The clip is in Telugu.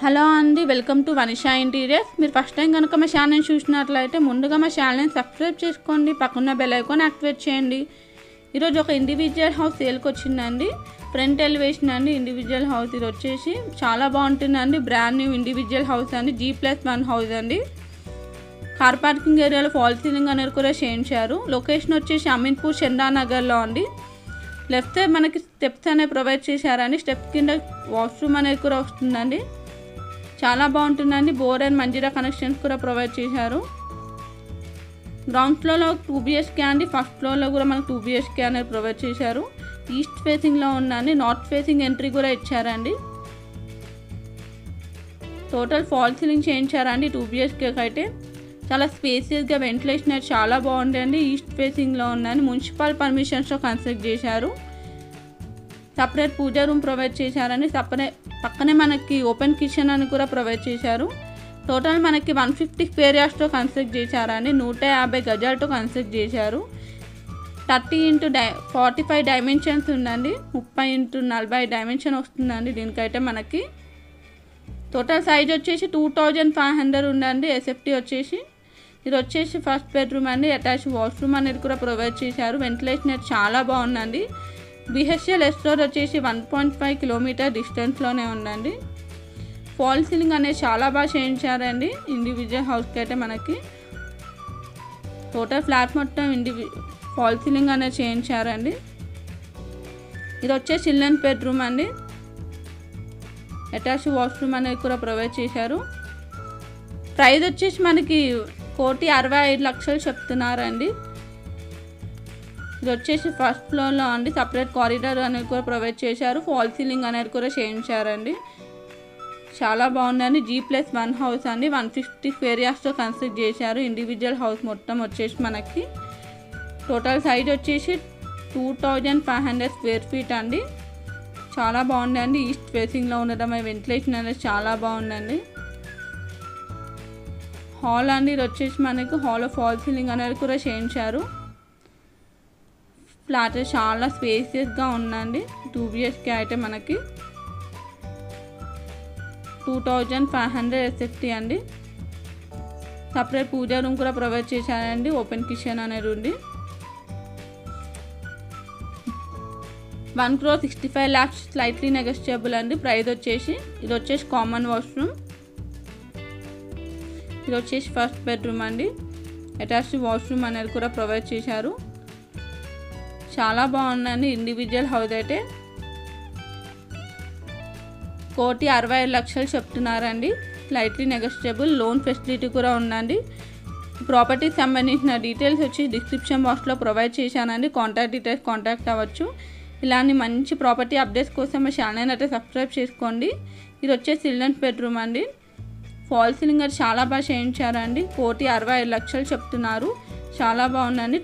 హలో అండి, వెల్కమ్ టు వనిషా ఇంటీరియర్స్. మీరు ఫస్ట్ టైం కనుక మా ఛానల్ చూసినట్లయితే ముందుగా మా ఛానల్ని సబ్స్క్రైబ్ చేసుకోండి, పక్కన బెల్ ఐకాన్ యాక్టివేట్ చేయండి. ఈరోజు ఒక ఇండివిజువల్ హౌస్ సేల్కి వచ్చిందండి. ఫ్రంట్ ఎలివేషన్ అండి ఇండివిజువల్ హౌస్. ఇది వచ్చేసి చాలా బాగుంటుందండి. బ్రాండ్ న్యూ ఇండివిజువల్ హౌస్ అండి, G+1 హౌస్ అండి. కార్ పార్కింగ్ ఏరియాలో ఫాల్ సీలింగ్ అనేది కూడా చేయించారు. లొకేషన్ వచ్చేసి అమీన్పూర్ చందానగర్లో అండి. లెఫ్ట్ సైడ్ మనకి స్టెప్స్ అనేవి ప్రొవైడ్ చేశారండి. స్టెప్ కింద వాష్రూమ్ అనేది కూడా వస్తుందండి. చాలా బాగుంటుందండి. బోర్ అండ్ మంజీరా కనెక్షన్స్ కూడా ప్రొవైడ్ చేశారు. గ్రౌండ్ ఫ్లోర్లో 2 BHK అండి. ఫస్ట్ ఫ్లోర్లో కూడా మనకు 2 BHK అనేది ప్రొవైడ్ చేశారు. ఈస్ట్ ఫేసింగ్లో ఉందండి. నార్త్ ఫేసింగ్ ఎంట్రీ కూడా ఇచ్చారండి. టోటల్ ఫాల్ సీలింగ్ చేయించారండి 2 BHK అయితే. చాలా స్పేసియస్గా వెంటిలేషన్ అయితే చాలా బాగుందండి. ఈస్ట్ ఫేసింగ్లో ఉందండి. మున్సిపల్ పర్మిషన్స్తో కన్స్ట్రక్ట్ చేశారు. సపరేట్ పూజా రూమ్ ప్రొవైడ్ చేశారండి. పక్కనే మనకి ఓపెన్ కిచెన్ అని కూడా ప్రొవైడ్ చేశారు. టోటల్ మనకి 150 స్క్వేర్ యార్డ్స్తో కన్స్ట్రక్ట్ చేశారండి. 150 గజాలతో కన్స్ట్రక్ట్ చేశారు. 30x45 డైమెన్షన్స్ ఉందండి. 30x40 డైమెన్షన్ వస్తుందండి దీనికైతే మనకి. టోటల్ సైజ్ వచ్చేసి 2500 ఉందండి. SFT వచ్చేసి ఇది వచ్చేసి ఫస్ట్ బెడ్రూమ్ అండి. అటాచ్ వాష్రూమ్ అనేది కూడా ప్రొవైడ్ చేశారు. వెంటిలేషన్ అయితే చాలా బాగుందండి. BHL ఎస్టోర్ వచ్చేసి 1.5 కిలోమీటర్ డిస్టెన్స్లోనే ఉందండి. ఫాల్ సీలింగ్ అనేది చాలా బాగా చేయించారండి ఇండివిజువల్ హౌస్కి అయితే మనకి. టోటల్ ఫ్లాట్ మొత్తం ఫాల్ సీలింగ్ అనేది చేయించారండి. ఇది వచ్చేసి చిల్డ్రన్ బెడ్రూమ్ అండి. అటాచ్ వాష్రూమ్ అనేది కూడా ప్రొవైడ్ చేశారు. ప్రైస్ వచ్చేసి మనకి 1,65,00,000 చెప్తున్నారండి. ఇది వచ్చేసి ఫస్ట్ ఫ్లోర్లో అండి. సపరేట్ కారిడార్ అనేది కూడా ప్రొవైడ్ చేశారు. ఫాల్ సీలింగ్ అనేది కూడా చేయించారండి. చాలా బాగుందండి. G+1 హౌస్ అండి. 150 స్క్వేర్ యార్డ్స్తో కన్స్ట్రక్ట్ చేశారు. ఇండివిజువల్ హౌస్ మొత్తం వచ్చేసి మనకి. టోటల్ సైజ్ వచ్చేసి 2500 స్క్వేర్ ఫీట్ అండి. చాలా బాగుందండి. ఈస్ట్ ఫేసింగ్లో ఉండడం వెంటిలేషన్ అనేది చాలా బాగుందండి. హాల్ అండి. ఇది వచ్చేసి మనకి హాల్లో ఫాల్ సీలింగ్ అనేది కూడా చేయించారు. ఫ్లాట్ చాలా స్పేసియస్గా ఉందండి. 2 BHK అయితే మనకి 2500 SFT అండి. సపరేట్ పూజా రూమ్ కూడా ప్రొవైడ్ చేశారండి. ఓపెన్ కిచెన్ అనేది ఉంది. 1,65 lakhs స్లైట్లీ నెగోషియబుల్ అండి. ప్రైస్ వచ్చేసి ఇది వచ్చేసి కామన్ వాష్రూమ్. ఇది వచ్చేసి ఫస్ట్ బెడ్రూమ్ అండి. అటాచ్డ్ వాష్రూమ్ అనేది కూడా ప్రొవైడ్ చేశారు. చాలా బాగుందండి ఇండివిజువల్ హౌస్ అయితే. 1,65,00,000 చెప్తున్నారండి. Slightly negotiable. లోన్ ఫెసిలిటీ కూడా ఉందండి. ప్రాపర్టీకి సంబంధించిన డీటెయిల్స్ వచ్చి డిస్క్రిప్షన్ బాక్స్లో ప్రొవైడ్ చేశానండి. కాంటాక్ట్ డీటెయిల్స్ కాంటాక్ట్ అవ్వచ్చు. ఇలాంటి మంచి ప్రాపర్టీ అప్డేట్స్ కోసం మా ఛానల్ అయితే సబ్స్క్రైబ్ చేసుకోండి. ఇది వచ్చేసి చిల్డ్రన్స్ బెడ్రూమ్ అండి. ఫాల్ సీలింగ్ అది చాలా బాగా చేయించారండి. 1,65,00,000 చెప్తున్నారు. చాలా బాగుందండి.